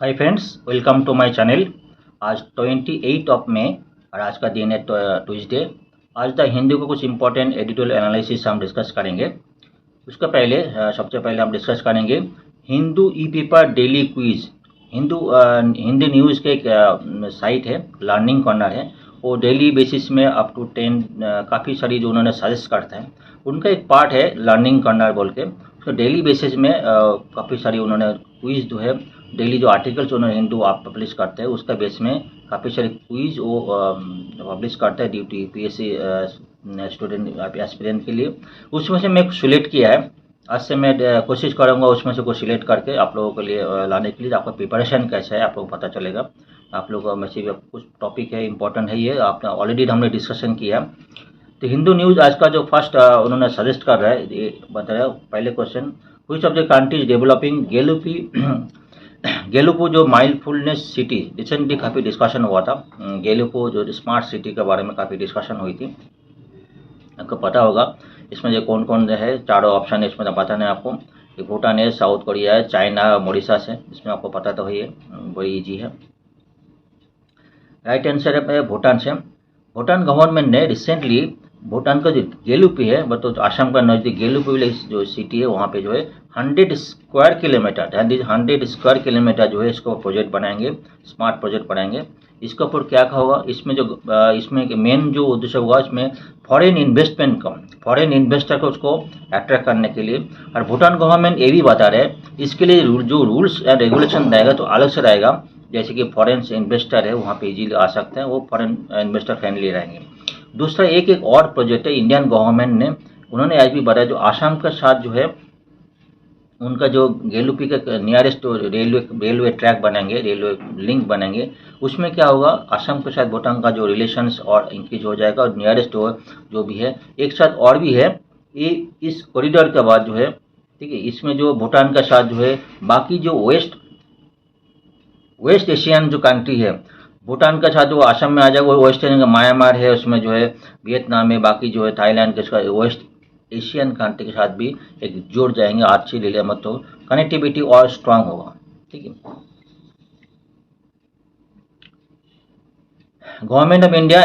Hi friends, welcome to my channel. आज 28 of May और आज का दिन है ट्यूसडे। आज द हिंदू को कुछ इंपॉर्टेंट एडिटोरियल एनालिसिस हम डिस्कस करेंगे। उसका पहले सबसे पहले हम डिस्कस करेंगे Hindu E paper daily quiz. Hindi news के एक साइट है, लर्निंग कॉर्नर है। वो डेली बेसिस में अप टू 10 काफ़ी सारी जो उन्होंने सजेस्ट करते हैं उनका एक पार्ट है लर्निंग कॉर्नर बोल के। तो डेली बेसिस में काफ़ी सारी उन्होंने क्विज जो है, डेली जो आर्टिकल्स उन्होंने हिंदू आप पब्लिश करते हैं उसका बेस में काफ़ी सारे क्विज वो पब्लिश करते हैं ड्यूटी पीएससी स्टूडेंट एस्पिरेंट के लिए। उसमें से मैं सिलेक्ट किया है। आज से मैं कोशिश करूँगा उसमें से कुछ सिलेक्ट करके आप लोगों के लिए लाने के लिए। आपका प्रिपरेशन कैसा है आप लोगों को पता चलेगा। आप लोगों में से भी कुछ टॉपिक है, इंपॉर्टेंट है, ये आपने ऑलरेडी हमने डिस्कशन किया। तो हिंदू न्यूज़ आज का जो फर्स्ट उन्होंने सजेस्ट कर रहा है, ये बता रहा है पहले question, which of the countries developing Gelephu Gelephu जो माइंडफुलनेस सिटी, रिसेंटली काफ़ी डिस्कशन हुआ था। गेलुपो जो स्मार्ट सिटी के बारे में काफ़ी डिस्कशन हुई थी, आपको पता होगा। इसमें जो कौन कौन है, चारों ऑप्शन है इसमें पता नहीं आपको। ये भूटान है, साउथ कोरिया है, चाइना, मॉरिशस है, इसमें आपको पता तो है, बड़ी इजी है। राइट आंसर है भूटान से। भूटान गवर्नमेंट ने रिसेंटली भूटान का जो गेलुपी है, मतलब आसाम का नज़दीक गेलुपी वाली जो सिटी है वहाँ पे जो है 100 स्क्वायर किलोमीटर 100 स्क्वायर किलोमीटर जो है इसको प्रोजेक्ट बनाएंगे, स्मार्ट प्रोजेक्ट बनाएंगे। इसके ऊपर क्या होगा, इसमें जो इसमें मेन जो उद्देश्य होगा, इसमें फॉरेन इन्वेस्टमेंट का, फॉरेन इन्वेस्टर को उसको अट्रैक्ट करने के लिए। और भूटान गवर्नमेंट ये भी बता रहे हैं इसके लिए जो रूल्स एंड रेगुलेशन रहेगा तो अलग से रहेगा। जैसे कि फॉरेन इन्वेस्टर है वहाँ पे इजीली आ सकते हैं, वो फॉरेन इन्वेस्टर फ्रेंडली रहेंगे। दूसरा एक और प्रोजेक्ट है इंडियन गवर्नमेंट ने, उन्होंने आज भी बताया जो आसाम के साथ जो है उनका जो गेलुपी के नियरेस्ट रेलवे ट्रैक बनेंगे, रेलवे लिंक बनेंगे, उसमें क्या होगा, आसाम के साथ भूटान का जो रिलेशंस और इंक्रीज हो जाएगा। और नियरेस्ट जो भी है एक साथ और भी है, ये इस कॉरिडोर के बाद जो है, ठीक है, इसमें जो भूटान का साथ जो है बाकी जो वेस्ट एशियन जो कंट्री है, भूटान का साथ वो असम में आ जाएगा, वो वेस्ट एशियन का म्यांमार है, उसमें जो है वियतनाम है, बाकी जो है थाईलैंड के इसका वेस्ट एशियन कंट्री के साथ भी एक जुड़ जाएंगे। अच्छी रिले मत तो कनेक्टिविटी और स्ट्रांग होगा, ठीक है। Government of India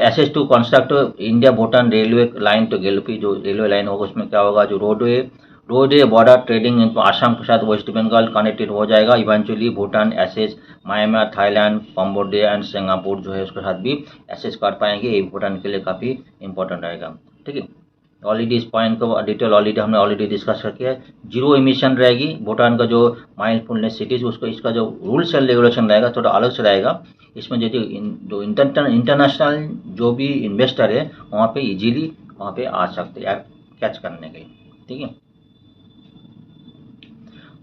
assess to construct India Bhutan railway line to Gelephu जो रेलवे लाइन होगा उसमें क्या होगा, जो रोडवे बॉर्डर ट्रेडिंग इनको आसाम के साथ वेस्ट बंगाल कनेक्टेड हो जाएगा। Eventually Bhutan access Myanmar, Thailand, Cambodia and Singapore जो है उसके साथ भी एसेस कर पाएंगे। ये भूटान के लिए काफ़ी इंपॉर्टेंट रहेगा, ठीक है। ऑलरेडी इस पॉइंट को डिटेल हमने ऑलरेडी डिस्कस किया है। जीरो एमिशन रहेगी भूटान का जो माइंडफुलनेस सिटीज, उसको इसका जो रूल्स एंड रेगुलेशन रहेगा थोड़ा अलग से रहेगा। इसमें जो इंटरनेशनल जो भी इन्वेस्टर है वहाँ पे इजीली वहाँ पे आ सकते हैं कैच करने के लिए, ठीक है।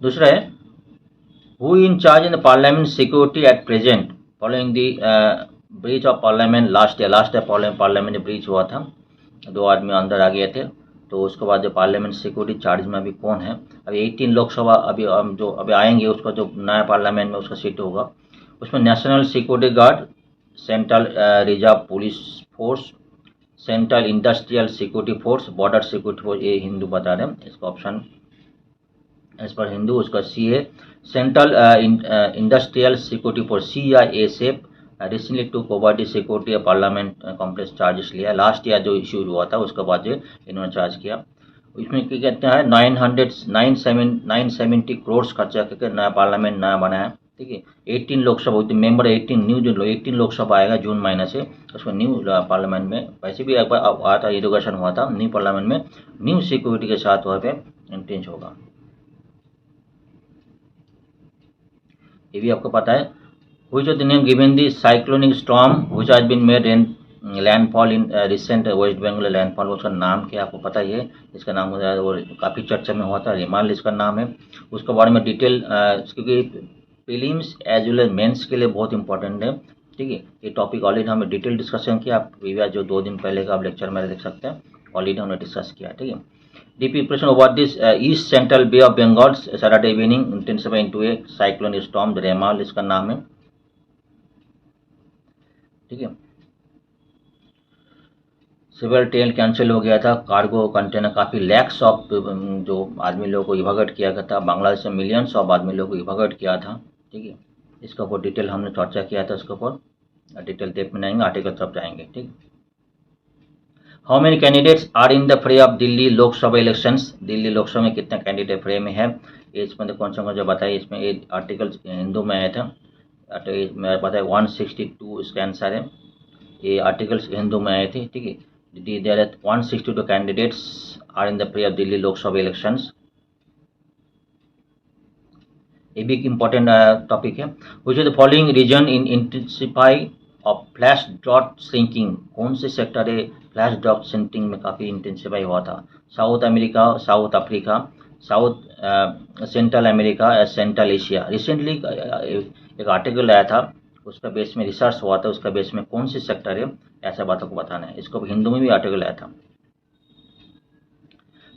दूसरा है who in charge in the parliament security at present following the breach of parliament last year parliament में ब्रीच हुआ था, 2 आदमी अंदर आ गए थे। तो उसके बाद जो पार्लियामेंट सिक्योरिटी चार्ज में अभी कौन है, अभी 18 लोकसभा जो अभी आएंगे उसका जो नया पार्लियामेंट में उसका सीट होगा, उसमें national security guard, central reserve police force, central industrial security force, border security force, ये हिंदू बता रहे हैं। इसका ऑप्शन एज पर हिंदू उसका सी है। Central industrial security force CISF recently took over the security parliament complex charges लिया। लास्ट ईयर जो issue हुआ था उसके बाद इन्होंने चार्ज किया। इसमें क्या कहते हैं 970 करोड़ खर्चा करके नया पार्लियामेंट नया बनाया, ठीक है। 18 लोकसभा मेंबर 18 न्यू जो 18 लोकसभा आएगा जून महीने से, उसमें न्यू पार्लियामेंट में वैसे भी एक बार आया था, इनोग्रेशन हुआ था, न्यू पार्लियामेंट में न्यू सिक्योरिटी के साथ वहाँ पे इंटेंस होगा, ये भी आपको पता है। Which of the name given the cyclonic storm which has been made in landfall in recent West Bengal landfall, उसका नाम क्या आपको पता ही है। इसका नाम हो जाए वो काफ़ी चर्चा में हुआ था, रिमाल इसका नाम है। उसके बारे में डिटेल क्योंकि prelims as well as mains के लिए बहुत इंपॉर्टेंट है, ठीक है। ये टॉपिक ऑलरेडी हमने डिटेल डिस्कशन किया, आप प्रीवियस जो 2 दिन पहले का आप लेक्चर में देख सकते हैं, ऑलरेडी हमने डिस्कस किया, ठीक है। Deep impression over this east central bay of Bengal Saturday evening intensify into a cyclonic storm, Remal इसका नाम है, ठीक है। सिविल ट्रेन कैंसिल हो गया था, कार्गो कंटेनर काफ़ी लैक्स ऑफ जो आदमी लोगों को इवागट किया गया था, बांग्लादेश से मिलियंस ऑफ आदमी लोगों को इवागट किया था, ठीक है। इसके ऊपर डिटेल हमने चर्चा किया था, उसके ऊपर डिटेल डेप में आएंगे, आर्टिकल सब जाएंगे। ठीक। How many candidates are in the fray of Delhi Lok Sabha elections, Delhi Lok Sabha में कितने कैंडिडेट फ्रे में है, ये इसमें कौन सा जो बताइए, इसमें ये आर्टिकल हिंदू में आया था, मैं बताया 162 इसका आंसर है, ये आर्टिकल्स हिंदू में आए थे। ठीक है, there are 162 candidates are in the fray of Delhi Lok Sabha elections. ये भी एक इम्पॉर्टेंट टॉपिक है। Which the following region in intensify of flash dot sinking, कौन से सेक्टर है फ्लैश डॉट सिंकिंग में काफ़ी इंटेंसिफाई हुआ था, south America, south Africa, south central America या सेंट्रल एशिया। रिसेंटली एक आर्टिकल आया था, उसका बेस में रिसर्च हुआ था, उसका बेस में कौन से सेक्टर है, ऐसा बातों को बताना है। इसको हिंदू में भी आर्टिकल आया था।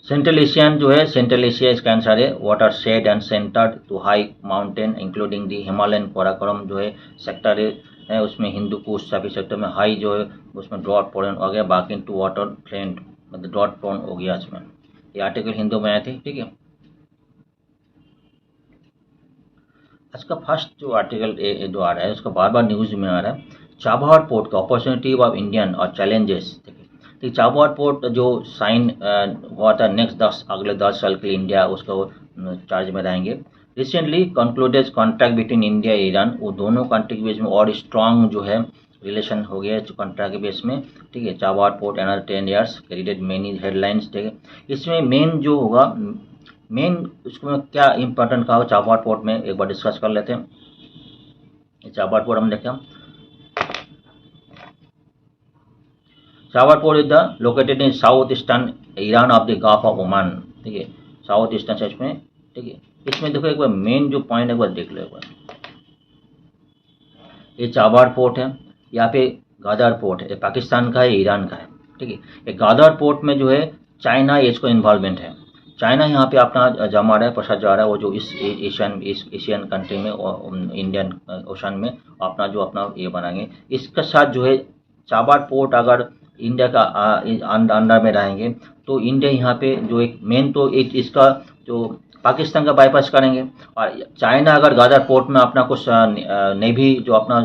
सेंट्रल एशियन जो है, सेंट्रल एशिया इसका आंसर है, water shed and centered to high mountain including the Himalayan Karakoram जो है सेक्टर है, उसमें हिंदू कुश सभी सेक्टर में हाई जो है उसमें ड्रॉट प्रोन हो गया, बाकी टू वाटर फ्रेंड मतलब ड्रॉट प्रोन हो गया इसमें। ये आर्टिकल हिंदू में आए थे। ठीक है, इसका फर्स्ट जो आर्टिकल जो आ रहा है उसका बार बार न्यूज़ में आ रहा है, चाबहार पोर्ट का अपॉर्चुनिटी ऑफ इंडियन और चैलेंजेस। तो चाबहार पोर्ट जो साइन हुआ था नेक्स्ट अगले 10 साल के लिए इंडिया उसको चार्ज में रहेंगे। Recently concluded contract between India Iran, वो दोनों कंट्री के बीच में और स्ट्रांग जो है रिलेशन हो गया है कॉन्ट्रैक्ट के बेस में। ठीक है, Chabahar port another 10 years credit many headlines. ठीक है, इसमें मेन जो होगा, मेन उसमें क्या इंपॉर्टेंट कहा चाबहार पोर्ट में, एक बार डिस्कस कर लेते हैं। चाबहार पोर्ट हम देखें, Chabahar port is the located in south eastern Iran of the gulf of Oman. ठीक है, साउथ ईस्टर्न साइड में। ठीक है, इसमें देखो एक बार मेन जो पॉइंट एक बार देख लो एक बार, ये चाबहार पोर्ट है, यहाँ पे गादर पोर्ट है, ये पाकिस्तान का है, ईरान का है। ठीक है, ये गादर पोर्ट में जो है चाइना इसको इन्वॉल्वमेंट है, चाइना यहाँ पे अपना जमा रहा है, प्रसाद जा रहा है, वो जो इस एशियन कंट्री में इंडियन ओशन में अपना ये बनाएंगे। इसके साथ जो है चाबहार पोर्ट अगर इंडिया का अंडर में रहेंगे तो इंडिया यहाँ पे जो एक मेन तो एक इसका जो पाकिस्तान का बाईपास करेंगे, और चाइना अगर गादर पोर्ट में अपना कुछ नेवी जो अपना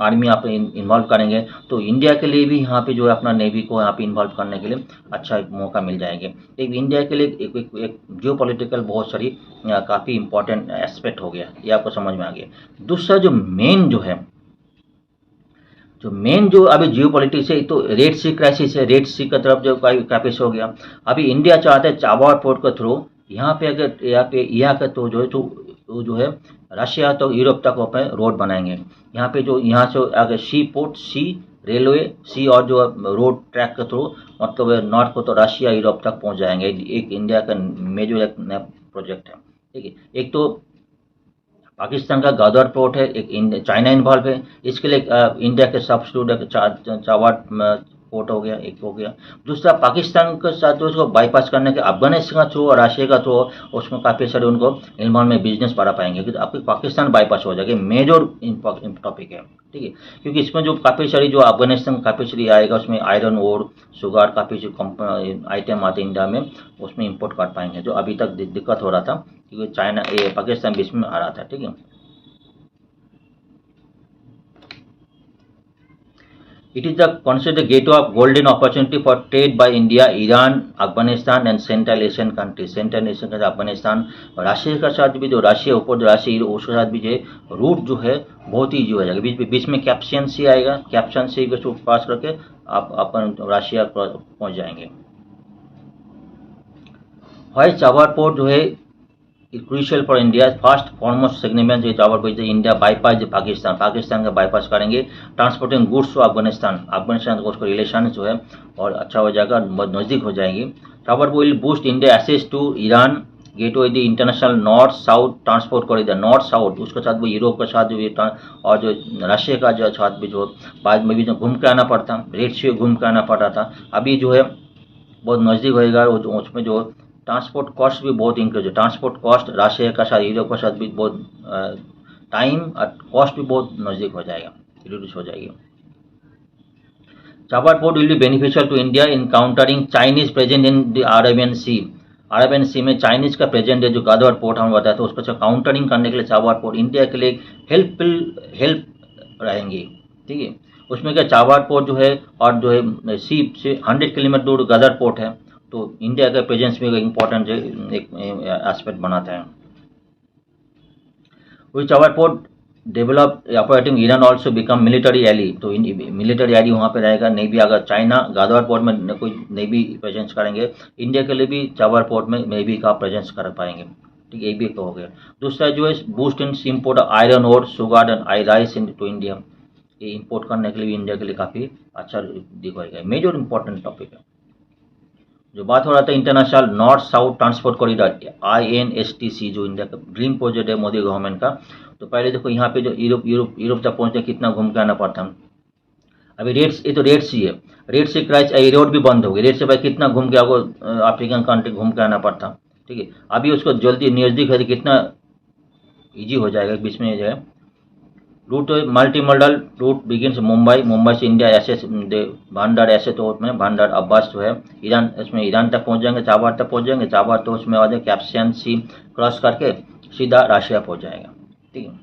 आर्मी आप इन्वॉल्व करेंगे तो इंडिया के लिए भी यहाँ पे जो है अपना नेवी को यहाँ पे इन्वॉल्व करने के लिए अच्छा मौका मिल जाएंगे। एक इंडिया के लिए एक जियो पॉलिटिकल बहुत सारी काफ़ी इंपॉर्टेंट एस्पेक्ट हो गया, ये आपको समझ में आ गया। दूसरा जो मेन जो अभी जियो पॉलिटिक्स है, तो रेड सी क्राइसिस है, रेड सी की तरफ जो काफिश हो गया। अभी इंडिया चाहता है चाबहार पोर्ट के थ्रू यहाँ पे अगर यहाँ का तो जो है रशिया तो यूरोप तक अपने रोड बनाएंगे। यहाँ पे जो यहाँ से अगर सी पोर्ट, सी रेलवे, सी और जो रोड ट्रैक के थ्रू मतलब नॉर्थ को तो रशिया यूरोप तक पहुँच जाएंगे। एक इंडिया का मेजर एक प्रोजेक्ट है। ठीक है, एक तो पाकिस्तान का गादर पोर्ट है, एक चाइना इन्वॉल्व है, इसके लिए इंडिया के सब्स्टिट्यूट चाबहार पोर्ट हो गया, एक हो गया। दूसरा पाकिस्तान के साथ जो उसको बाईपास करने के अफगानिस्तान का थ्रू और रशिया का थ्रू, उसमें काफ़ी सारे उनको इन्वॉल्व में बिजनेस बढ़ा पाएंगे, क्योंकि आपकी पाकिस्तान बाईपास हो जाएगा, मेजर टॉपिक है। ठीक है, क्योंकि इसमें जो काफ़ी सारी जो अफगानिस्तान काफ़ी सारी आएगा, उसमें आयरन ओर, शुगर, काफ़ी जो आइटम आते हैं इंडिया में, उसमें इंपोर्ट कर पाएंगे, जो अभी तक दिक्कत हो रहा था क्योंकि चाइना ये पाकिस्तान बीच में आ रहा था। ठीक है, it is the considered gateway of golden opportunity for trade by India, Iran, Afghanistan and Central Asian countries. Central Asian का अफगानिस्तान और रशिया का साथ भी जो रशिया ऊपर जो रशिया उसके साथ भी जो रूट जो है बहुत ईजी हो जाएगा। बीच में कैप्शन सी आएगा, कैप्शन सी को पास करके आप अपन रशिया पहुंच जाएंगे। वाई चाबहार पोर्ट जो है crucial for India, first foremost significance Chabahar port India bypass जो पाकिस्तान का बाईपास करेंगे, ट्रांसपोर्टिंग गुड्स टू अफगानिस्तान का उसका रिलेशन जो है और अच्छा हो जाएगा, बहुत नज़दीक हो जाएगी। Chabahar port will boost India access to Iran gateway the international north south transport corridor, north south उसके साथ वो यूरोप के साथ जो और जो रशिया का जो साथ भी जो बाद में भी जो घूम के आना पड़ता, रेड सी घूम के आना पड़ता था, अभी जो है बहुत नज़दीक होएगा। उसमें जो ट्रांसपोर्ट कॉस्ट भी बहुत इंक्रीज है, ट्रांसपोर्ट कॉस्ट रशिया का साथ यूरोप का साथ भी बहुत टाइम और कॉस्ट भी बहुत नज़दीक हो जाएगा, रिड्यूस हो जाएगी। Chabahar port will be beneficial to India in countering Chinese present in the Arabian sea. Arabian sea में चाइनीज़ का प्रेजेंट है, जो गादवार पोर्ट हम बताया था, उस पर काउंटरिंग करने के लिए चाबार पोर्ट इंडिया के लिए हेल्प रहेंगी। ठीक है, उसमें क्या चाबार पोर्ट जो है और जो है सी से 100 किलोमीटर दूर गदर पोर्ट है, तो इंडिया का प्रेजेंस में इम्पोर्टेंट एक एस्पेक्ट बनाता है। वही Chabahar port develop operating Iran also become military ally, तो मिलिट्री एली वहाँ पे रहेगा। नेवी अगर चाइना गादवार पोर्ट में कोई नेवी प्रेजेंस करेंगे, इंडिया के लिए भी चाबार पोर्ट में नेवी का प्रेजेंस कर पाएंगे। ठीक है, ये भी हो गया। दूसरा जो है boost in import iron ore sugar and I rice into India, ये इम्पोर्ट करने के लिए भी इंडिया के लिए काफ़ी अच्छा दिखाएगा। मेजर इंपॉर्टेंट टॉपिक है। जो बात हो रहा था international north south transport corridor INSTC, जो इंडिया का ड्रीम प्रोजेक्ट है मोदी गवर्नमेंट का। तो पहले देखो यहाँ पे जो यूरोप तक पहुँचने कितना घूम के आना पड़ता है। अभी ये तो रेड सी है, रेड सी क्राइस रोड भी बंद हो गई। रेड से भाई कितना घूम के आपको अफ्रीकन कंट्री घूम के आना पड़ता। ठीक है, अभी उसको जल्दी नज़दीक है, कितना ईजी हो जाएगा। बीच में जो है route multi modal route begin से मुंबई से इंडिया, ऐसे भांडार, ऐसे तो उसमें भांडार अब्बास जो है ईरान, इसमें ईरान तक पहुंच जाएंगे, चाबार तक पहुंच जाएंगे। चाबार तो उसमें आ जाए कैप्सियन सी क्रॉस करके सीधा रशिया पहुंच जाएगा। ठीक है,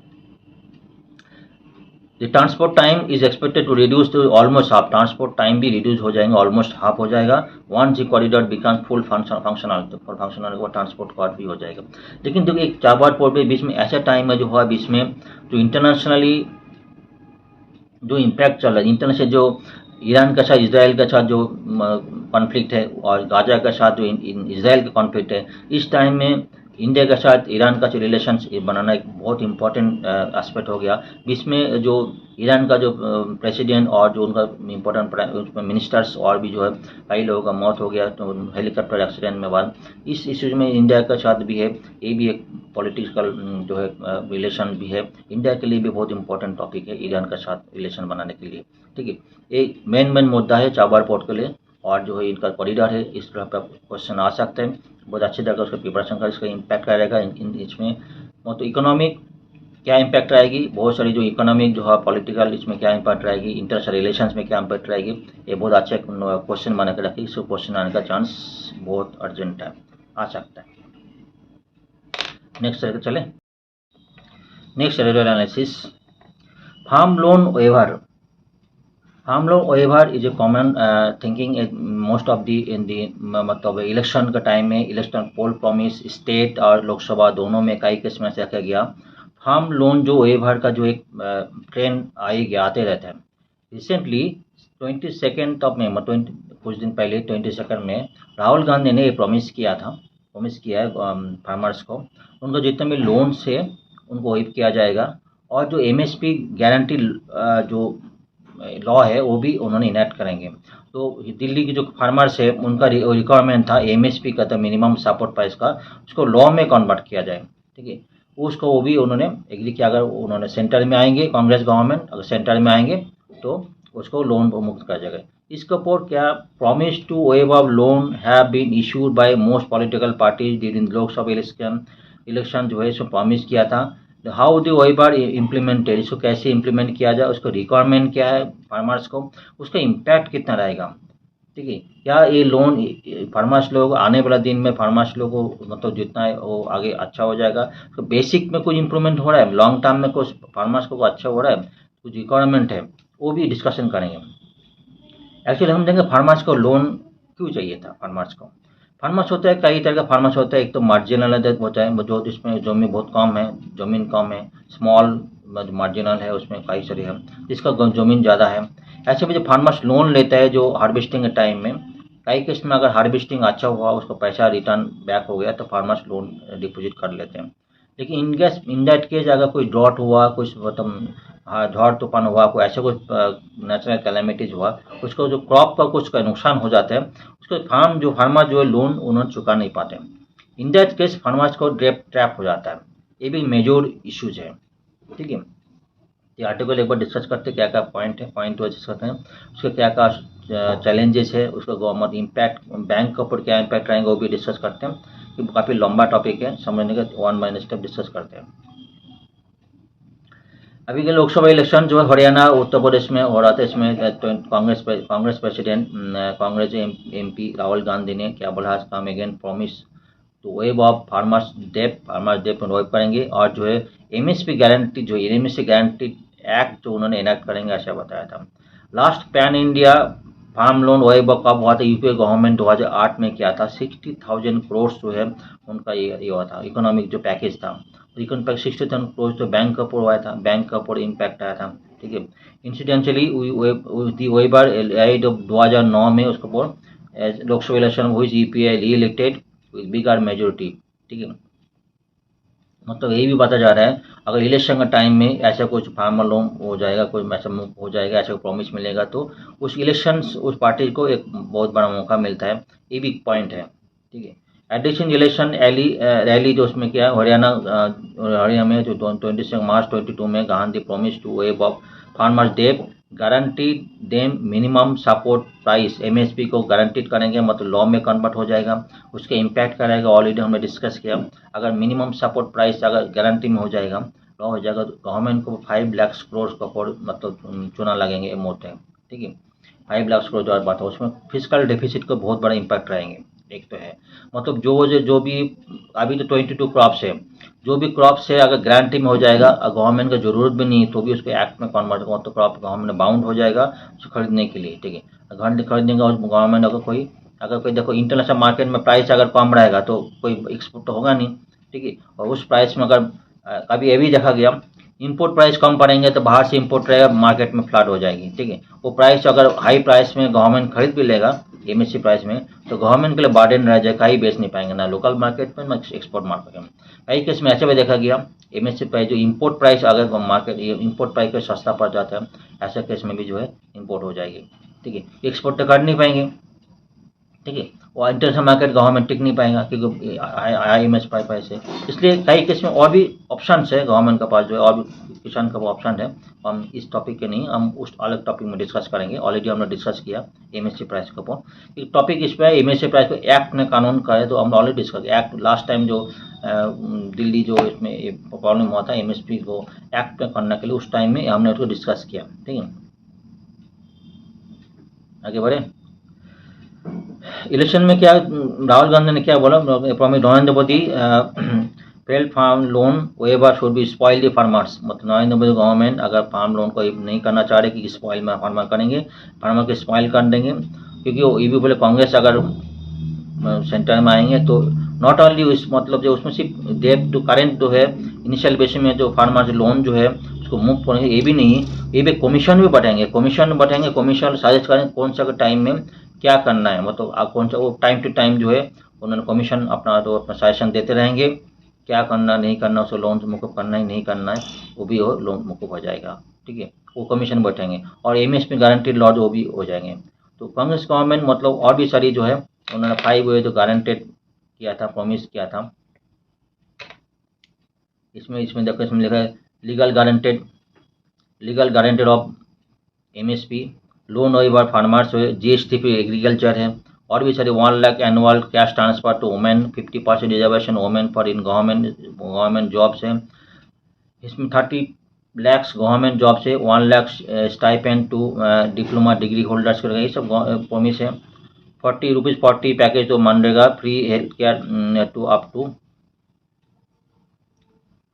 the transport time is expected to reduce to almost half, transport time भी रिड्यूस हो जाएंगे, ऑलमोस्ट हाफ हो जाएगा। One G corridor become full functional, तो फुल फंक्शनल वो ट्रांसपोर्ट कॉर्ड भी हो जाएगा। लेकिन देखिए एक चाबार पोर्ट पे बीच में ऐसा टाइम है जो हुआ बीच में, जो इंटरनेशनली जो इम्पैक्ट चल रहा है, इंटरनेशनल जो ईरान के साथ इसराइल के साथ जो कॉन्फ्लिक्ट है और गाजा के साथ जो इसराइल का कॉन्फ्लिक्ट है, इस टाइम में इंडिया के साथ ईरान का जो रिलेशन बनाना एक बहुत इंपॉर्टेंट एस्पेक्ट हो गया। बीच में जो ईरान का जो प्रेसिडेंट और जो उनका इम्पोर्टेंट मिनिस्टर्स और भी जो है कई लोगों का मौत हो गया तो हेलीकॉप्टर एक्सीडेंट में बाद, इस इश्यूज में इंडिया का साथ भी है। ये भी एक पॉलिटिकल जो है रिलेशन भी है, इंडिया के लिए भी बहुत इंपॉर्टेंट टॉपिक है ईरान के साथ रिलेशन बनाने के लिए। ठीक है, एक मेन मुद्दा है चाबार पोर्ट के लिए, और जो है इनका कॉरिडोर है, इस तरह पर क्वेश्चन आ सकते हैं। बहुत अच्छी तरह उसका प्रिपरेशन कर, इसका इम्पैक्ट रहेगा इसमें तो इकोनॉमिक क्या इम्पैक्ट रहेगी, बहुत सारी जो इकोनॉमिक जो है पॉलिटिकल इसमें क्या इम्पैक्ट रहेगी, इंटरनेशनल रिलेशंस में क्या इम्पैक्ट रहेगी, ये बहुत अच्छे क्वेश्चन बना के रखिए। इसको क्वेश्चन आने का चांस बहुत अर्जेंट है, आ सकता है। नेक्स्ट चले, next analysis farm loan waiver. Farm loan waiver is a common thinking most of the in the, मतलब इलेक्शन का टाइम में इलेक्शन पोल प्रॉमिस स्टेट और लोकसभा दोनों में कई केस में से रखा गया। फार्म लोन जो वेवर का जो एक ट्रेंड आते रहता है। रिसेंटली 22 ऑफ मई, कुछ दिन पहले 22 में राहुल गांधी ने ये प्रॉमिस किया है फार्मर्स को, उनको जितने भी लोन से उनको वेव किया जाएगा, और जो MSP गारंटी जो लॉ है वो भी उन्होंने इनेक्ट करेंगे। तो दिल्ली की जो फार्मर्स है उनका रिक्वायरमेंट था MSP का, था मिनिमम सपोर्ट प्राइस का, उसको लॉ में कन्वर्ट किया जाए। ठीक है, उसको वो भी उन्होंने एग्री किया। अगर उन्होंने सेंटर में आएंगे, कांग्रेस गवर्नमेंट अगर सेंटर में आएंगे तो उसको लोन मुक्त कर जाएगा। इसके ऊपर क्या promise to waive off loan have been issued by most political parties during Lok Sabha election जो है इसको प्रॉमिस किया था। हाउ द वेवर इम्प्लीमेंटेड, इसको कैसे इम्प्लीमेंट किया जाए, उसको रिक्वायरमेंट क्या है फार्मर्स को, उसका इम्पैक्ट कितना रहेगा। ठीक है, क्या ये लोन फार्मर्स लोग आने वाला दिन में फार्मर्स लोगों को मतलब जितना है वो आगे अच्छा हो जाएगा, तो बेसिक में कुछ इम्प्रूवमेंट हो रहा है, लॉन्ग टर्म में कुछ फार्मर्स को अच्छा हो रहा है, कुछ रिक्वायरमेंट है, वो भी डिस्कशन करेंगे। एक्चुअली हम देंगे फार्मर्स को लोन क्यों चाहिए था। फार्मर्स होता है कई तरह का फार्मर्स होता है। एक तो मार्जिनल होता है जो जिसमें जमीन बहुत कम है, ज़मीन कम है, स्मॉल मार्जिनल है, उसमें कई सारे है, जिसका ज़मीन ज़्यादा है। ऐसे में जो फार्मर्स लोन लेता है जो हार्वेस्टिंग के टाइम में, कई केस में अगर हार्वेस्टिंग अच्छा हुआ, उसका पैसा रिटर्न बैक हो गया, तो फार्मर्स लोन डिपोजिट कर लेते हैं। लेकिन इन दैट केस अगर कोई ड्रॉट हुआ, कुछ मतलब झड़ तूफान हुआ, कोई ऐसा कुछ नेचुरल कैलेमिटीज हुआ, उसको जो क्रॉप का कुछ का नुकसान हो जाता है, उसको फार्मर जो है लोन उन्होंने चुका नहीं पाते। इन दैट केस फार्मर्स को ट्रैप हो जाता है। ये भी मेजर इश्यूज है। ठीक है, ये आर्टिकल एक बार डिस्कस करते हैं क्या क्या पॉइंट है, पॉइंट डिस्कस करते हैं, उसके क्या क्या चैलेंजेस है, उसका गवर्नमेंट इम्पैक्ट बैंक के ऊपर क्या इम्पैक्ट रहेंगे वो भी डिस्कस करते हैं। कि काफ़ी लंबा टॉपिक है, समझने का वन बाय स्टेप डिस्कस करते हैं। अभी के लोकसभा इलेक्शन जो है हरियाणा उत्तर प्रदेश में हो रहा था, इसमें कांग्रेस प्रेसिडेंट कांग्रेस MP राहुल गांधी ने क्या बोला, काम again promise to waive off farmers debt में वेब करेंगे, और जो है एमएसपी गारंटी, जो एमएसपी गारंटी एक्ट जो उन्होंने इनेक्ट करेंगे, ऐसा बताया था। Last pan India farm loan waive कब हुआ था? यूपीए गवर्नमेंट 2008 में किया था। 60,000 करोड़ जो है उनका ये हुआ था, इकोनॉमिक जो पैकेज था। इकोनॉमिक 60,000 करोड़ जो बैंक का ऊपर हुआ था, बैंक का ऊपर इम्पैक्ट आया था, ठीक है। इंसिडेंटली वेबर एड 2009 में उसके ऊपर लोकसभा इलेक्शन हुई, UPA re elected with bigger majority, ठीक है। मतलब यही भी बताया जा रहा है, अगर इलेक्शन का टाइम में ऐसा कुछ फार्मर लोन हो जाएगा, कोई ऐसा हो जाएगा, ऐसा प्रॉमिस मिलेगा, तो उस इलेक्शन उस पार्टी को एक बहुत बड़ा मौका मिलता है। ये भी पॉइंट है, ठीक है। एडिशन इलेक्शन रैली जो उसमें क्या है, हरियाणा में जो 26 मार्च 22 में Gandhi promise to waive off farmers debt guaranteed them minimum support price, MSP को गारंटीड करेंगे, मतलब लॉ में कन्वर्ट हो जाएगा। उसके इम्पैक्ट करेगा, ऑलरेडी हमने डिस्कस किया। अगर मिनिमम सपोर्ट प्राइस अगर गारंटी में हो जाएगा, लॉ हो जाएगा, तो गवर्नमेंट को 5 लाख करोड़ का मतलब चुना लगेंगे अमाउंट है, ठीक है। 5 लाख करोड़ जो बात है, उसमें फिजिकल डेफिसिट को बहुत बड़ा इम्पैक्ट रहेंगे। एक तो है, मतलब जो भी अभी तो 22 क्रॉप्स है, जो भी क्रॉप्स है अगर गारंटी में हो जाएगा, गवर्नमेंट का जरूरत भी नहीं, तो भी उसको एक्ट में कन्वर्ट होगा, तो क्रॉप गवर्नमेंट बाउंड हो जाएगा उसको खरीदने के लिए, ठीक है। खरीदेंगे और गवर्नमेंट अगर कोई देखो इंटरनेशनल मार्केट में प्राइस अगर कम रहेगा तो कोई एक्सपोर्ट तो होगा नहीं, ठीक है। और उस प्राइस में अगर कभी ये भी देखा गया, इंपोर्ट प्राइस कम पड़ेंगे तो बाहर से इंपोर्ट रहेगा, मार्केट में फ्लड हो जाएगी, ठीक है। वो प्राइस अगर हाई प्राइस में गवर्नमेंट खरीद भी लेगा एमएसपी प्राइस में, तो गवर्नमेंट के लिए बर्डन रह जाएगा, ही बेच नहीं पाएंगे, ना लोकल मार्केट में ना एक्सपोर्ट मार्केट में। कई केस में ऐसा भी देखा गया, एमएसपी प्राइस जो इंपोर्ट प्राइस अगर मार्केट इंपोर्ट प्राइस पे सस्ता पड़ जाता है, ऐसा केस में भी जो है इंपोर्ट हो जाएगी, ठीक है। एक्सपोर्ट तो कर नहीं पाएंगे, ठीक है। वो इंटरनेशनल मार्केट गवर्नमेंट टिक नहीं पाएगा, क्योंकि आई एम एस प्राइस है। इसलिए कई केस में और भी ऑप्शन है गवर्नमेंट के पास, जो है और भी किसान का वो ऑप्शन है। हम इस टॉपिक के नहीं, हम उस अलग टॉपिक में डिस्कस करेंगे। ऑलरेडी हमने डिस्कस किया एमएसपी प्राइस के ऊपर। टॉपिक इस पर है, एमएसपी प्राइस को एक्ट में कानून का है, तो हम already discuss act last time जो दिल्ली जो इसमें प्रॉब्लम हुआ था एमएसपी को एक्ट में करने के लिए, उस टाइम में हमने उसको डिस्कस किया, ठीक है। आगे बढ़े। इलेक्शन में क्या राहुल गांधी ने क्या बोला, promise Narendra Modi fail farm loan waiver should be spoil the farmers, मतलब नरेंद्र मोदी गवर्नमेंट अगर फार्म लोन को नहीं करना चाह रहे कि स्पॉइल में फार्मर करेंगे, फार्मर को स्पॉइल कर देंगे, क्योंकि वो ये भी बोले कांग्रेस अगर सेंटर में आएंगे तो नॉट ओनली उस मतलब जो उसमें सिर्फ डेट जो करेंट जो है इनिशियल बेसिस में जो फार्मर लोन जो है उसको मुफ्त होने, ये भी नहीं, ये भी कमीशन भी बढ़ाएंगे, कमीशन सजेस्ट करेंगे कौन सा टाइम में क्या करना है, मतलब कौन सा वो टाइम टू टाइम जो है उन्होंने कमीशन अपना सजेशन देते रहेंगे, क्या करना नहीं करना, उसको लोन मुकुब करना ही नहीं करना है, वो भी हो लोन मुकुब हो जाएगा, ठीक है। वो कमीशन बैठेंगे और एमएसपी गारंटीड लॉज वो भी हो जाएंगे। तो कांग्रेस गवर्नमेंट मतलब और भी सारी जो है उन्होंने 5 वे जो गारंटेड किया था, प्रॉमिस किया था। इसमें देखो, इसमें लिखा है legal guaranteed of MSP, loan waiver farmers है, जीएसटी पे एग्रीकल्चर है, और भी सारे 1 lakh annual cash transfer to women, 50% reservation women for in government jobs है। इसमें 30 लैक्स गवर्नमेंट जॉब से 1 lakh stipend to diploma degree holders का, ये सब प्रॉमिस है। 40 रुपीज़ 40 पैकेज तो मनरेगा, free health care to up to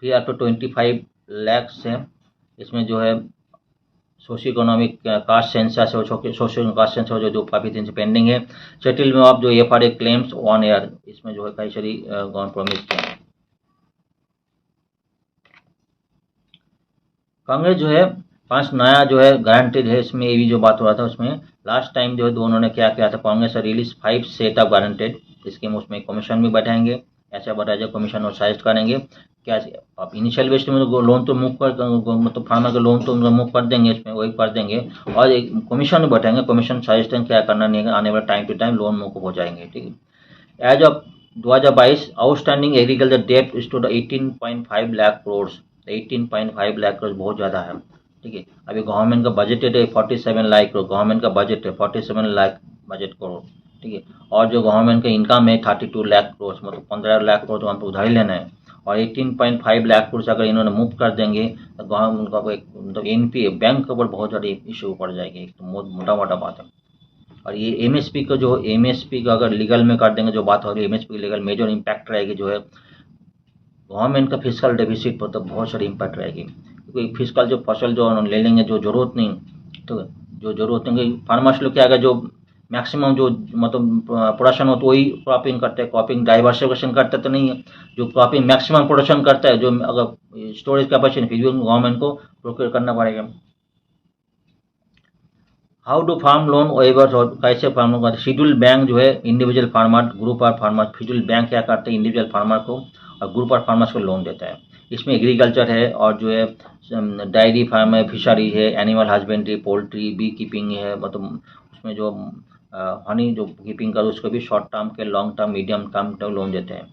25 lakhs है। इसमें जो है सोशियो इकोनॉमिक कास्ट सेंसस है, सोशियो कास्ट सेंसस जो काफ़ी दिन से पेंडिंग है। सेटलमेंट ऑफ जो एफआरए क्लेम्स 1 ईयर, इसमें जो है कई सारी गवर्नमेंट प्रॉमिस किया। कांग्रेस जो है 5 नया जो है गारंटेड है, इसमें ये भी जो बात हो रहा था उसमें लास्ट टाइम जो है दोनों ने क्या किया था, Congress release 5 set of guaranteed scheme, उसमें कमीशन भी बढ़ाएंगे, ऐसा बढ़ाया जाए कमीशन और साइज करेंगे क्या। आप इनिशियल बेस्ट में तो लोन तो मूव कर, मतलब फार्मर का लोन तो उनका मूव कर देंगे, इसमें वही कर देंगे, और एक कमीशन भी बढ़ाएंगे, कमीशन साइज क्या करना नहीं है, आने वाले time to time loan move हो जाएंगे, ठीक है। As of 2022 outstanding agriculture debt stood 18.5 lakh crore, 18.5 lakh crore बहुत ज़्यादा है, ठीक है। अभी गवर्नमेंट का बजट है 47 लाख करोड़, गवर्नमेंट का बजट है 47 लाख बजट करोड़, ठीक है। और जो गवर्नमेंट का इनकम है 32 लाख करोड़, मतलब 15 लाख करोड़ तो हमको उधार ही लेना है, और 18.5 लाख करोड़ से अगर इन्होंने मूव कर देंगे तो गवर्नमेंट उनका एक मतलब एनपीए बैंक के ऊपर बहुत ज़्यादा इशू पड़ जाएगी, एक तो मोटा मोटा बात है। और ये एमएसपी का जो एमएसपी का अगर लीगल में कर देंगे, जो बात हो रही है एमएसपी लीगल, मेजर इम्पैक्ट रहेगी जो है गवर्नमेंट का फिजिकल डेफिसिट पर, तो बहुत सारी इम्पैक्ट रहेगी, क्योंकि फिजिकल जो फसल जो ले लेंगे जो जरूरत नहीं, तो जो जरूरत नहीं फार्मर्स लोग क्या आएगा, जो मैक्सिमम जो मतलब प्रोडक्शन हो तो वही क्रॉपिंग करते हैं, क्रॉपिंग डाइवर्सिफिकेशन करते तो नहीं है, जो क्रॉपिंग मैक्सिमम प्रोडक्शन करता है, जो अगर स्टोरेज कैपेसिटी फिर भी गवर्नमेंट को प्रोक्योर करना पड़ेगा। How to farm loan waivers, और कैसे फार्म लोन करते हैं। शेड्यूल बैंक जो है individual farmer, group of farmer, schedule bank क्या करते हैं, इंडिविजुअल फार्मर को और ग्रुप ऑफ फार्मर्स को लोन देता है। इसमें एग्रीकल्चर है और जो है डायरी फार्म है, फिशरी है, animal husbandry, poultry, bee keeping है, मतलब उसमें जो हनी जो कीपिंग कर उसको भी शॉर्ट टर्म के, लॉन्ग टर्म, मीडियम टर्म तक लोन देते हैं।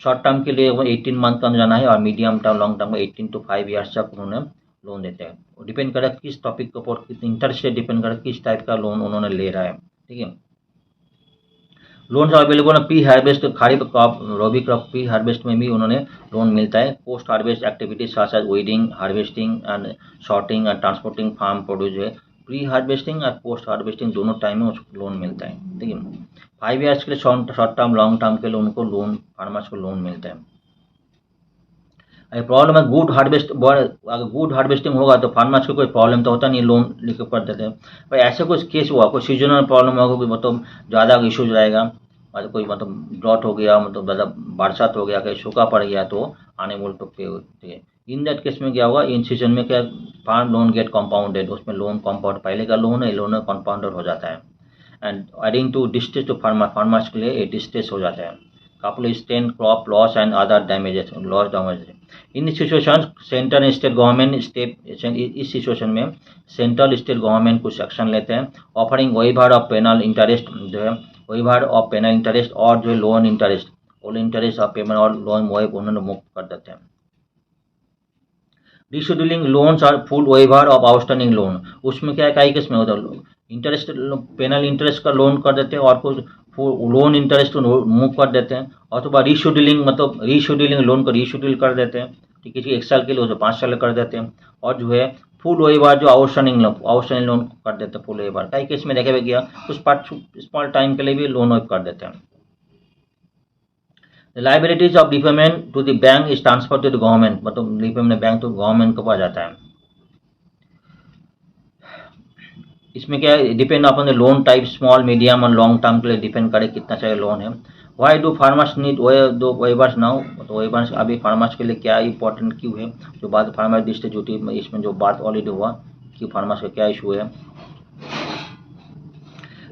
शॉर्ट टर्म के लिए वो 18 मंथ का जाना है और मीडियम टर्म लॉन्ग टर्म को 18 to 5 ईयर्स तक उन्होंने लोन देते हैं। डिपेंड करेगा किस टॉपिक के ऊपर, कितने इंटरेस्ट रेट डिपेंड करेगा किस टाइप का लोन उन्होंने ले रहा है। ठीक है, लोन अवेलेबल है pre harvest, kharif crop, rabi crop, pre harvest में भी उन्होंने लोन मिलता है। Post harvest activities such as weeding, harvesting and sorting and transporting farm produce है। प्री हार्वेस्टिंग और पोस्ट हार्वेस्टिंग दोनों टाइम में उसको लोन मिलता है। ठीक है, 5 ईयर्स के लिए शॉर्ट टर्म, लॉन्ग टर्म के लिए उनको लोन, फार्मर्स को लोन मिलता है। प्रॉब्लम है गुड हार्वेस्ट, अगर गुड हार्वेस्टिंग होगा तो फार्मर्स को कोई प्रॉब्लम तो होता नहीं, लोन लेकर कर देते हैं। पर ऐसे कुछ केस हुआ, कोई सीजनल प्रॉब्लम होगा, कोई मतलब ज़्यादा इशूज रहेगा, मतलब कोई मतलब ड्रॉट हो गया, मतलब ज़्यादा बरसात हो गया, कहीं सूखा पड़ गया तो आने बोल तो पे होती है। इन दैट केस में क्या होगा, इन सीजन में क्या फार्म लोन गेट कंपाउंडेड, उसमें लोन कंपाउंड, पहले का लोन है, लोन कंपाउंडेड हो जाता है। And adding to distress to farmers के लिए ये डिस्ट्रेस हो जाता है। couple extend crop loss and other damages, loss damages। In situation central state government state, इस सिचुएशन में सेंट्रल स्टेट गवर्नमेंट कुछ एक्शन लेते हैं। Offering waiver of penal interest, जो है वेवर ऑफ पेनल इंटरेस्ट और जो है loan interest, all interest of payment और लोन वेव उन्होंने मुक्त कर देते हैं। रिशेड्यूलिंग लोन्स और full waiver of outstanding loan, उसमें क्या है, कई केस में होता है इंटरेस्ट, पेनल इंटरेस्ट का लोन कर देते हैं और कुछ लोन इंटरेस्ट मूव कर देते हैं, अथवा रीशेड्यूलिंग, मतलब रीशेड्यूलिंग लोन को रीशेड्यूल कर देते हैं। ठीक है, किसी 1 साल के लिए, जो 5 साल कर देते हैं, और जो है फुल वेवर जो आउटस्टैंडिंग लोन कर देते हैं, फुल वेवर। कई केस में देखा गया कुछ पार्ट स्मॉल टाइम के लिए भी लोन वेव कर देते हैं। Liabilities of repayment to the bank is transfer to the government, मतलब डिपेमेंट बैंक तो गवर्नमेंट के पास जाता है। इसमें क्या है, depend upon the loan type, small, medium और लॉन्ग टर्म के लिए डिपेंड करे कितना चाहिए लोन है। Why do farmers need weavers now, तो वेवर्स अभी फार्मर्स के लिए क्या इंपॉर्टेंट क्यों है, जो बात फार्मर डिस्ट्रीब्यूटिव में, इसमें जो बात ऑलरेडी हुआ कि फार्मर्स का क्या इशू है।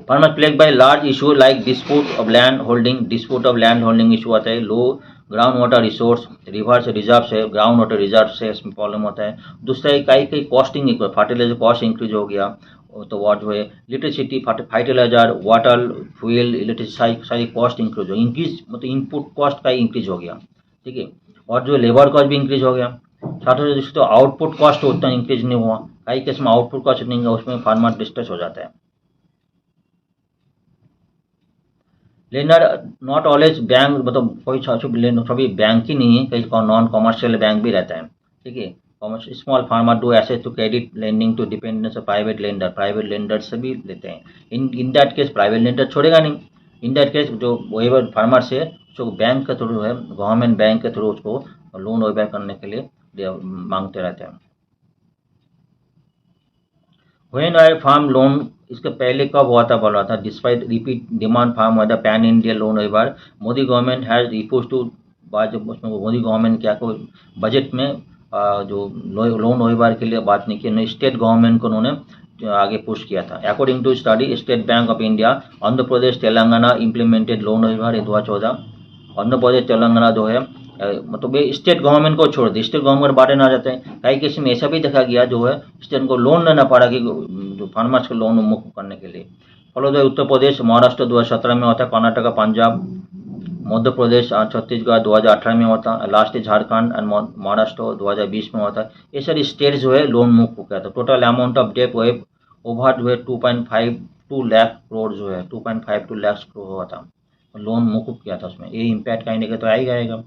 Farmer plague by large issue like dispute of land holding, dispute of land holding issue आता है। Low ground water resource, rivers reserve से, ग्राउंड वाटर रिजर्व से इसमें प्रॉब्लम होता है। दूसरा कई कॉस्टिंग, फर्टिलाइजर कॉस्ट इंक्रीज हो गया, तो वो जो है electricity, fertiliser, water, fuel, electricity सारी कॉस्ट इंक्रीज हो, मतलब इनपुट कॉस्ट का इंक्रीज हो गया। ठीक है, और जो लेबर कॉस्ट भी इंक्रीज हो गया। साथ ही तो आउटपुट कॉस्ट उतना इंक्रीज नहीं हुआ, कई केस में आउटपुट कॉस्ट नहीं हुआ, उसमें फार्मर डिस्ट्रेस हो जाता है। लेंडर नॉट ऑलवेज बैंक, मतलब कोई सभी बैंक ही नहीं है, कई नॉन कॉमर्शियल बैंक भी रहता है। ठीक है, small farmer do access to credit lending to dependence of private lender, private lender से भी लेते हैं। In that case private lender छोड़ेगा नहीं, इन दैट केस जो वेवर फार्मर से उसको बैंक के थ्रू है, गवर्नमेंट बैंक के थ्रू उसको लोन वेवर करने के लिए मांगते रहते हैं। व्हेन आई फार्म लोन, इसके पहले कब हुआ था, बोल रहा था, डिस्पाइट रिपीट डिमांड फार्म हुआ था pan India loan waiver, Modi government has repose to, बाद जब उसमें मोदी गवर्नमेंट क्या को बजट में जो लोन वेवर के लिए बात नहीं की, स्टेट गवर्नमेंट को उन्होंने आगे पुश किया था। According to study state bank of India, Andhra Pradesh Telangana implemented loan waiver 2014। Andhra Pradesh Telangana जो है मतलब ये स्टेट गवर्नमेंट को छोड़ दी, स्टेट गवर्नमेंट बांटे ना जाते हैं। कई केस में ऐसा भी देखा गया जो है स्टेट को लोन लेना पड़ा कि जो फार्मर्स को लोन मुक्त करने के लिए। फॉलो द उत्तर प्रदेश, महाराष्ट्र 2017 में होता है, कर्नाटका, पंजाब, मध्य प्रदेश, छत्तीसगढ़ 2018 में होता है, लास्ट झारखंड एंड महाराष्ट्र 2020 में होता है। ये सारी स्टेट जो है लोन मुक्त हो गया था। टोटल अमाउंट ऑफ डेट वो ओवर जो है 2.52 लाख करोड़ जो है 2.52 लाख करोड़ हुआ था, लोन मुक्त किया था उसमें। ये इम्पैक्ट कहीं ना तो आएगा आएगा।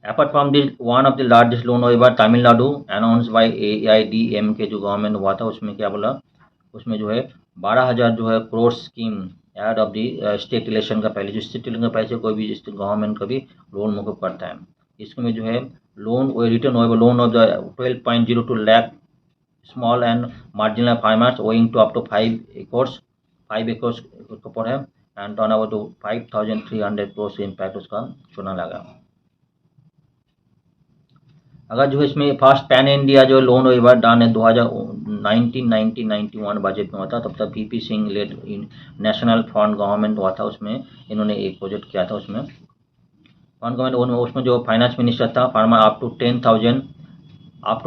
Apart from this, one of the largest loan waiver Tamil Nadu announce bye AIDMK जो गवर्नमेंट हुआ था, उसमें क्या बोला, उसमें जो है 12,000 जो है crore scheme ahead of the state election का पहले, जो स्टेट इलेक्शन का पैसे कोई भी गवर्नमेंट का भी लोन मौकूफ करता है। इसमें जो है लोन रिटर्न हो loan of the 12.02 lakh small and marginal farmers owing to up to 5 acres के ऊपर है and turn over to 5,300 crore impact उसका चुना लगा। अगर जो इसमें फर्स्ट पैन इंडिया जो लोन वेवर डन है 1991 बजट में हुआ था, तब तक VP Singh led national front government हुआ था, उसमें इन्होंने एक प्रोजेक्ट किया था। उसमें फंड गवर्नमेंट उसमें जो फाइनेंस मिनिस्टर था farmer up to 10,000 of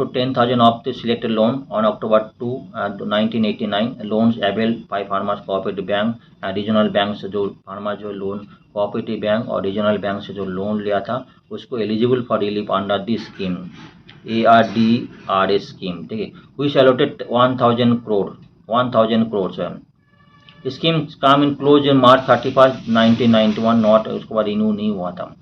the selected loan on October 2, 1989 loans availed by farmers cooperative bank and regional bank से जो फार्मर जो लोन कोऑपरेटिव बैंक और रीजनल बैंक से जो लोन लिया था उसको eligible for relief under the scheme ARDRA scheme, ठीक है, which allotted 1,000 crore है। स्कीम काम in close in March 31, 1991 not, उसके बाद रिन्यू नहीं हुआ था।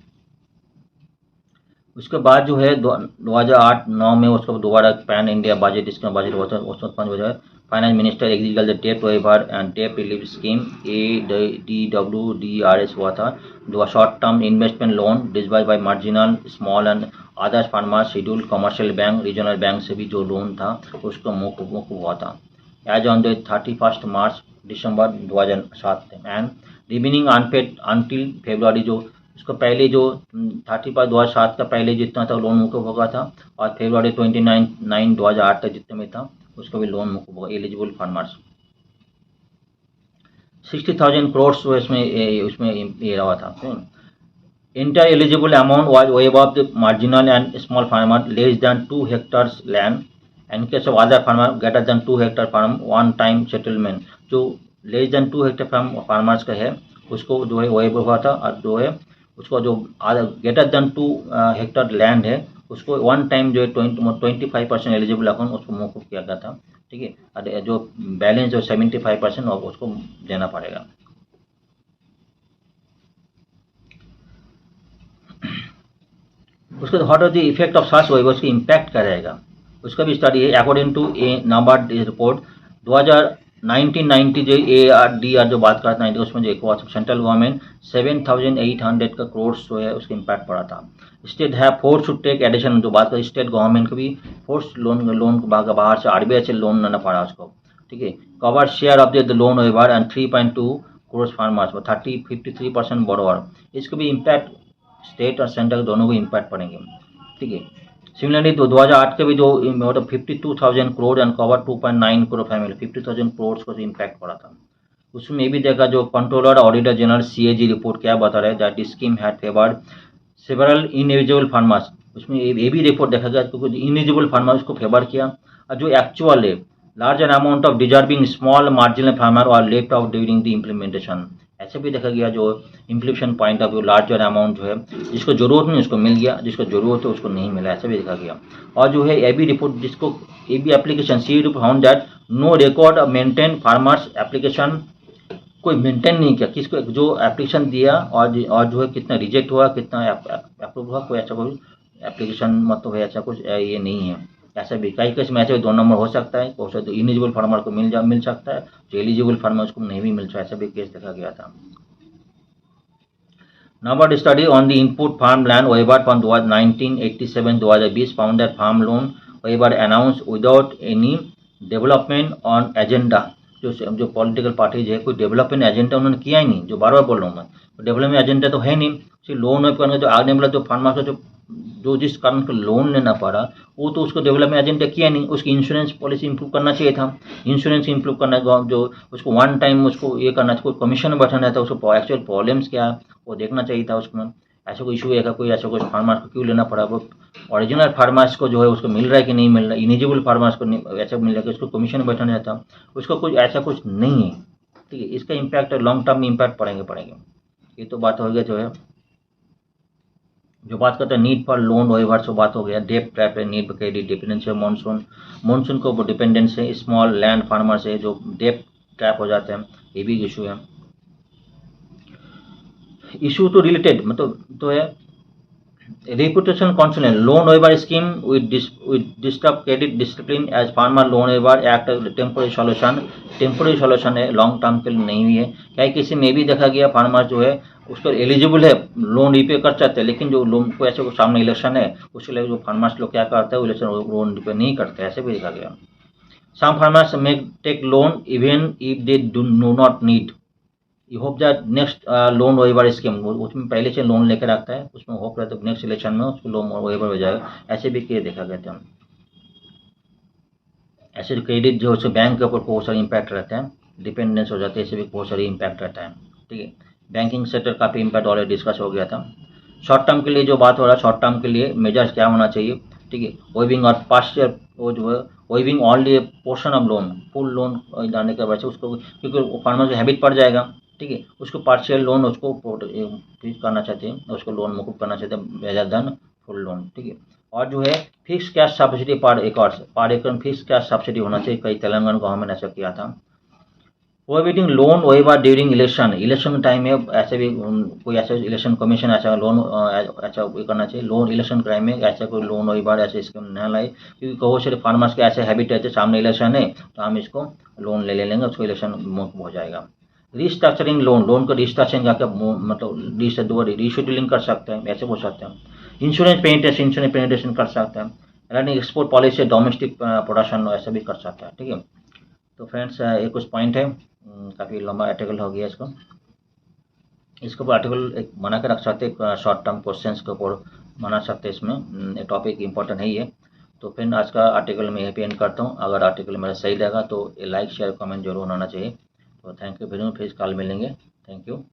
उसके बाद जो है 2008-9 में उसको दोबारा पैन इंडिया बजट, इसका बजट हुआ था, उसमें जो है finance minister agriculture debt waiver and debt relief scheme ADWDRS हुआ था। दो short term investment loan disburse by marginal small and others farmer schedule commercial bank regional bank से भी जो लोन था उसको मौकूफ हुआ था as on the 31 March December 2007 and remaining unpaid until February, जो उसको पहले जो 31/2007 का पहले जितना था लोन मौकूफ होगा था और फरवरी 29/2008 तक जितने में था उसको भी लोन मौकूफ होगा एलिजिबल फार्मर्स। 60,000 करोड़ उसमें ये रहा था। Inter eligible amount was way above the marginal and small farmer less than 2 hectares land and case of other farmer greater than 2 hectare farm one time settlement, जो लेस देन 2 हेक्टेयर फार्मर्स का है उसको जो है वे हुआ था, और जो है उसको जो ग्रेटर देन 2 हेक्टेयर लैंड है उसको वन टाइम जो है 25% एलिजिबल अकाउंट उसको मौकूफ किया गया था, ठीक है, और जो बैलेंस जो 75% उसको देना पड़ेगा। उसके what are the effect of such waiver, उसकी इम्पैक्ट क्या रहेगा उसका भी स्टडी है। According to a NABARD report 1990 जो ARDR जो बात करता है उसमें जो एक सेंट्रल गवर्नमेंट 7,800 का करोड़ जो है उसका इम्पैक्ट पड़ा था। स्टेट है फोर्स टू टेक एडिशन, जो बात करें स्टेट गवर्नमेंट को भी फोर्स लोन बाहर से RBI से लोन लेना पड़ा उसको, ठीक है। Cover share of the loan waiver and 3.2 crore farmers 53% borrower, इसको भी इम्पैक्ट स्टेट और सेंट्रल दोनों को इम्पैक्ट पड़ेंगे, ठीक है। सिमिलरली 2008 के भी जो मतलब 52,000 crore and cover 2.9 crore family 50,000 crore को इम्पैक्ट पड़ा था। उसमें भी देखा जो controller auditor general CAG report क्या बता रहे हैं that scheme had favoured several ineligible farmers, उसमें ये भी रिपोर्ट देखा गया क्योंकि इनएलिजिबल फार्मर्स को फेवर किया, और जो एक्चुअल है larger amount of deserving small marginal farmer और left out during the implementation, ऐसे भी देखा गया जो implementation point of view larger amount जो है जिसको जरूरत नहीं उसको मिल गया, जिसको जरूरत है उसको नहीं मिला, ऐसा भी देखा गया। और जो है ये भी रिपोर्ट जिसको ये भी application see found that no record of maintain farmers application, कोई मेंटेन नहीं किया किसको जो एप्लीकेशन दिया और जो है कितना रिजेक्ट हुआ कितना अप्रूव हुआ, कोई ऐसा कोई एप्लीकेशन मतलब है ऐसा कुछ ये नहीं है। ऐसा भी कई केस में ऐसे 2 नंबर हो सकता है, हो सकता है इनिजिबल फार्मर को मिल सकता है, जो एलिजिबल फार्मर उसको नहीं भी मिल सकता, ऐसा भी केस देखा गया था। NABARD study on the input farm land waiver from 1987-2020 found that farm loan waiver announce without any development on agenda, जो पॉलिटिकल पार्टीज है कोई डेवलपमेंट एजेंडा उन्होंने किया ही नहीं, जो बार बार बोल रहा हूँ मैं, डेवलपमेंट एजेंडा तो है नहीं, सिर्फ लोन करने जो आगे वाला जो फार्मर का जो जिस कारण को लोन लेना पड़ा वो तो उसको डेवलपमेंट एजेंडा किया नहीं, उसकी इंश्योरेंस पॉलिसी इंप्रूव करना चाहिए था, इंश्योरेंस इंप्रूव करना जो उसको वन टाइम उसको ये करना चाहिए, कोई कमीशन बैठाना था, उसको एक्चुअल प्रॉब्लम्स क्या है वो देखना चाहिए था उसमें। ऐसा कोई इशू है कोई ऐसा कुछ फार्मर्स को क्यों लेना पड़ा, वो ओरिजिनल फार्मर्स को जो है उसको मिल रहा है कि नहीं मिल रहा है, इनिजिबल फार्मर्स को ऐसा मिल रहा है कि उसको कमीशन बैठाना था, उसको कुछ ऐसा कुछ नहीं है, ठीक है। इसका इम्पैक्ट लॉन्ग टर्म में इम्पैक्ट पड़ेंगे। ये तो बात हो गया जो बात करते हैं नीड फॉर लोन वेवर्स वो बात हो गया, डेप्थ ट्रैप है, नीड क्रेडिट डिपेंडेंस है, मानसून को डिपेंडेंस है, स्मॉल लैंड फार्मर्स है जो डेप्थ ट्रैप हो जाते हैं, ये भी इशू है। इशू तो रिलेटेड मतलब तो है reputation concern loan waiver scheme with disturb credit discipline as farmer loan waiver act temporary solution है, लॉन्ग टर्म के लिए नहीं हुई है। क्या है किसी में भी देखा गया फार्मर जो है उसको एलिजिबल है, लोन रिपे कर चाहते हैं, लेकिन जो लोन को ऐसे सामने इलेक्शन है उसके लिए जो फार्मर्स लोग क्या करते हैं इलेक्शन लोन रिपे नहीं करते, ऐसे भी देखा गया। Some farmers may take loan even if they do not need. You hope that next loan waiver scheme उसमें पहले से लोन लेकर रखता है, उसमें होप रहता है नेक्स्ट इलेक्शन में उसको लोन वेवर हो जाएगा, ऐसे भी केस देखा गया था। ऐसे क्रेडिट जो है बैंक के ऊपर बहुत सारे इम्पैक्ट रहते हैं, डिपेंडेंस हो जाते हैं, ऐसे भी बहुत सारे इम्पैक्ट रहता है। ठीक है, बैंकिंग सेक्टर काफ़ी इम्पैक्ट ऑलरेडी डिस्कस हो गया था। शॉर्ट टर्म के लिए जो बात हो रहा है, शॉर्ट टर्म के लिए मेजर्स क्या होना चाहिए। ठीक है, वेविंग और पार्शियल वो जो है waiving only portion of loan, full loan जाने के वजह से उसको क्योंकि फार्मर को हैबिट पड़ जाएगा। ठीक है, उसको पार्शियल लोन उसको करना चाहते हैं, उसको लोन मुकुब करना चाहते हैं रेदर देन फुल लोन। ठीक है, और जो है फिक्स कैश सब्सिडी पर एकड़ फिक्स कैश सब्सिडी होना चाहिए, कई तेलंगाना गवर्नमेंट ऐसा किया था। Prohibiting loan waiver during election time में ऐसे भी कोई ऐसा इलेक्शन कमीशन ऐसा लोन ऐसा करना चाहिए, लोन इलेक्शन टाइम में ऐसा कोई लोन वेवर ऐसे स्कीम न लाए, क्योंकि बहुत सारे फार्मर्स के ऐसे हैबिट रहते सामने इलेक्शन है तो हम इसको लोन ले लेंगे, उसको इलेक्शन हो जाएगा। रिस्ट्रक्चरिंग लोन को रिस्ट्रक्चरिंग का मतलब रीशेड्यूलिंग कर सकते हैं, ऐसे बोल सकते हैं। इंश्योरेंस पेनिट्रेशन कर सकते हैं, running export policy domestic production ऐसा भी कर सकता है। ठीक है, तो फ्रेंड्स ये कुछ पॉइंट है, काफ़ी लंबा आर्टिकल हो गया इसके ऊपर आर्टिकल एक बना के रख सकते हैं, शॉर्ट टर्म क्वेश्चंस के ऊपर बना सकते हैं, इसमें टॉपिक इंपॉर्टेंट है ये। तो फिर आज का आर्टिकल मैं यहीं पे एंड करता हूँ। अगर आर्टिकल मेरा सही लगा तो लाइक शेयर कमेंट जरूर होना चाहिए। तो थैंक यू वेरी मच, फिर कल मिलेंगे। Thank you.